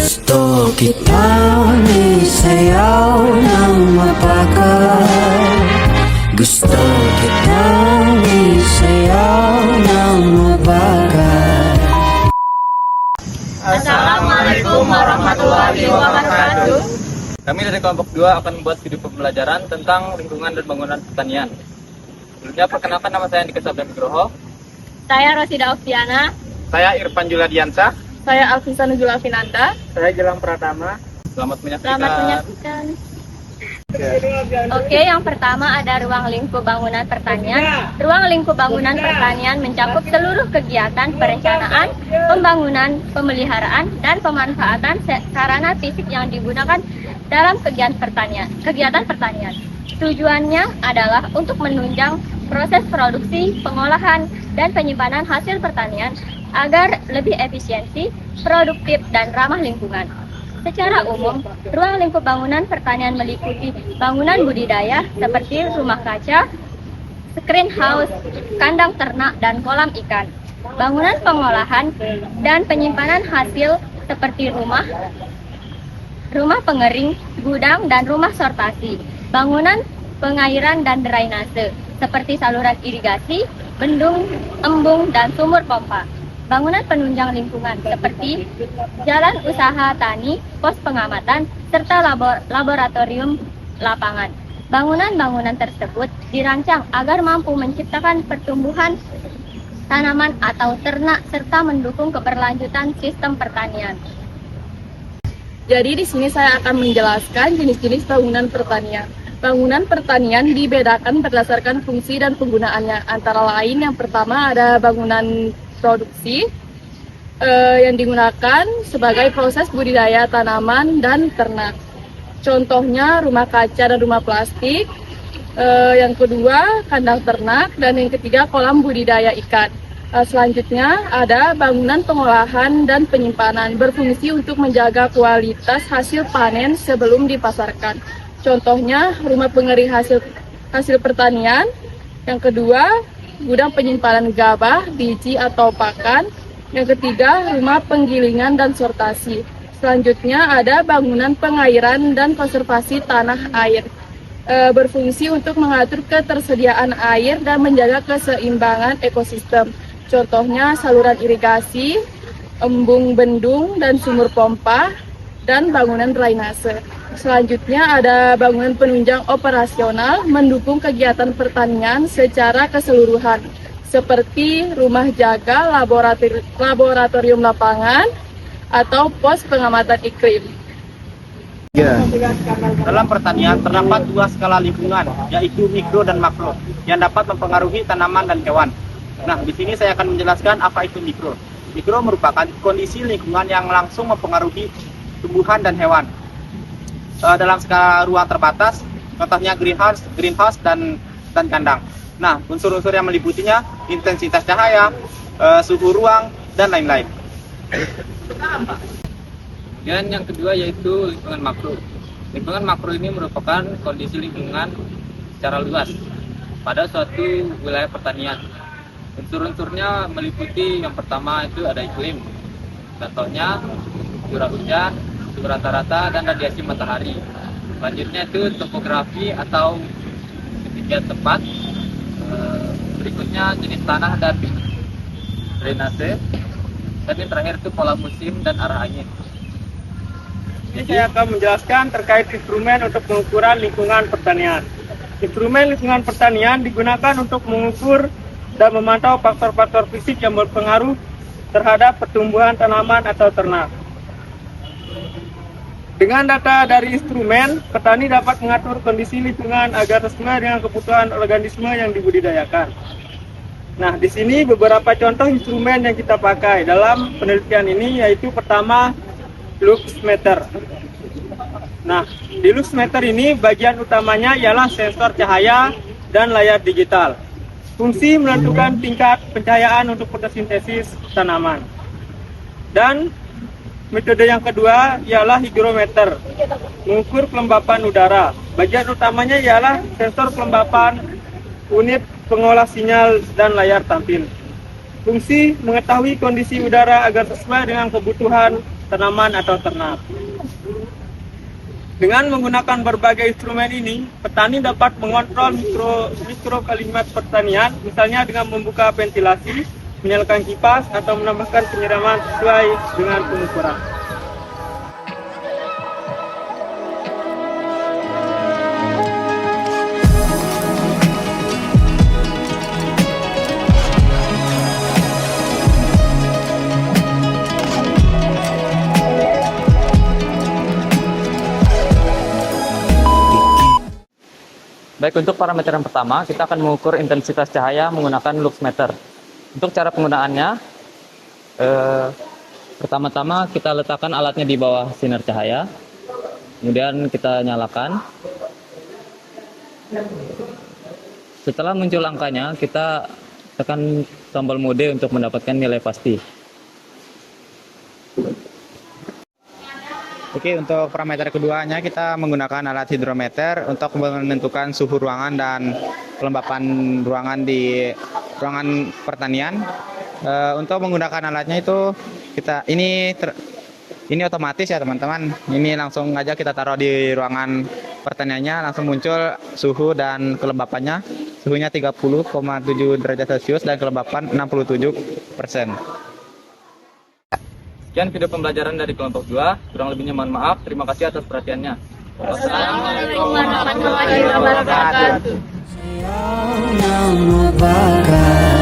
Gusto kitang isayaw ng mabagal. Gusto kitang isayaw ng mabagal. Assalamualaikum warahmatullahi wabarakatuh. Kami dari kelompok 2 akan membuat video pembelajaran tentang lingkungan dan bangunan pertanian. Sebelumnya perkenalkan, nama saya Andika Sabda Nugroho. Saya Rosida Oktiana. Saya Irfan Juladiansa. Saya Alfisa Nujula Finanda. Saya Gilang Pratama. Selamat menyaksikan. Oke, yang pertama ada ruang lingkup bangunan pertanian. Ruang lingkup bangunan pertanian mencakup seluruh kegiatan perencanaan, pembangunan, pemeliharaan, dan pemanfaatan sarana fisik yang digunakan dalam kegiatan pertanian. Tujuannya adalah untuk menunjang proses produksi, pengolahan, dan penyimpanan hasil pertanian agar lebih efisiensi, produktif, dan ramah lingkungan. Secara umum, ruang lingkup bangunan pertanian meliputi bangunan budidaya seperti rumah kaca, screen house, kandang ternak, dan kolam ikan. Bangunan pengolahan dan penyimpanan hasil seperti rumah pengering, gudang, dan rumah sortasi. Bangunan pengairan dan drainase seperti saluran irigasi, bendung, embung, dan sumur pompa. Bangunan penunjang lingkungan seperti jalan usaha tani, pos pengamatan, serta laboratorium lapangan. Bangunan-bangunan tersebut dirancang agar mampu menciptakan pertumbuhan tanaman atau ternak serta mendukung keberlanjutan sistem pertanian. Jadi di sini saya akan menjelaskan jenis-jenis bangunan pertanian. Bangunan pertanian dibedakan berdasarkan fungsi dan penggunaannya. Antara lain yang pertama ada bangunan produksi yang digunakan sebagai proses budidaya tanaman dan ternak. Contohnya rumah kaca dan rumah plastik. Yang kedua kandang ternak, dan yang ketiga kolam budidaya ikan. Selanjutnya ada bangunan pengolahan dan penyimpanan, berfungsi untuk menjaga kualitas hasil panen sebelum dipasarkan. Contohnya rumah pengering hasil pertanian. Yang kedua gudang penyimpanan gabah, biji atau pakan. Yang ketiga rumah penggilingan dan sortasi. Selanjutnya ada bangunan pengairan dan konservasi tanah air, berfungsi untuk mengatur ketersediaan air dan menjaga keseimbangan ekosistem. Contohnya saluran irigasi, embung bendung dan sumur pompa, dan bangunan drainase. Selanjutnya ada bangunan penunjang operasional mendukung kegiatan pertanian secara keseluruhan, seperti rumah jaga, laboratorium lapangan, atau pos pengamatan iklim. Dalam pertanian terdapat 2 skala lingkungan, yaitu mikro dan makro, yang dapat mempengaruhi tanaman dan hewan. Nah, di sini saya akan menjelaskan apa itu mikro. Mikro merupakan kondisi lingkungan yang langsung mempengaruhi tumbuhan dan hewan. Dalam skala ruang terbatas, contohnya greenhouse dan kandang. Nah, unsur-unsur yang meliputinya intensitas cahaya, suhu ruang, dan lain-lain. Dan yang kedua yaitu lingkungan makro. Lingkungan makro ini merupakan kondisi lingkungan secara luas pada suatu wilayah pertanian. Unsur-unsurnya meliputi yang pertama itu ada iklim. Contohnya curah hujan, suhu rata-rata, dan radiasi matahari. Selanjutnya itu topografi atau ketinggian tempat. Berikutnya jenis tanah dan drainase. Dan yang terakhir itu pola musim dan arah angin. Ini saya akan menjelaskan terkait instrumen untuk pengukuran lingkungan pertanian. Instrumen lingkungan pertanian digunakan untuk mengukur dan memantau faktor-faktor fisik yang berpengaruh terhadap pertumbuhan tanaman atau ternak. Dengan data dari instrumen, petani dapat mengatur kondisi lingkungan agar sesuai dengan kebutuhan organisme yang dibudidayakan. Nah, di sini beberapa contoh instrumen yang kita pakai dalam penelitian ini, yaitu pertama luxmeter. Nah, di luxmeter ini bagian utamanya ialah sensor cahaya dan layar digital. Fungsi menentukan tingkat pencahayaan untuk fotosintesis tanaman. Dan metode yang kedua ialah hygrometer, mengukur kelembapan udara. Bagian utamanya ialah sensor kelembapan, unit pengolah sinyal, dan layar tampil. Fungsi mengetahui kondisi udara agar sesuai dengan kebutuhan tanaman atau ternak. Dengan menggunakan berbagai instrumen ini, petani dapat mengontrol mikro kalimat pertanian, misalnya dengan membuka ventilasi, menyalakan kipas, atau menambahkan penyiraman sesuai dengan pengukuran. Baik, untuk parameter yang pertama, kita akan mengukur intensitas cahaya menggunakan luxmeter. Untuk cara penggunaannya, pertama-tama kita letakkan alatnya di bawah sinar cahaya, kemudian kita nyalakan. Setelah muncul angkanya, kita tekan tombol mode untuk mendapatkan nilai pasti. Oke, untuk parameter keduanya kita menggunakan alat hidrometer untuk menentukan suhu ruangan dan kelembapan ruangan di ruangan pertanian. Untuk menggunakan alatnya itu ini otomatis ya teman-teman. Ini langsung aja kita taruh di ruangan pertaniannya, langsung muncul suhu dan kelembapannya. Suhunya 30,7 derajat Celcius dan kelembapan 67%. Sekian video pembelajaran dari kelompok 2. Kurang lebihnya mohon maaf. Terima kasih atas perhatiannya. Assalamualaikum warahmatullahi wabarakatuh. Sayaw ng mabagal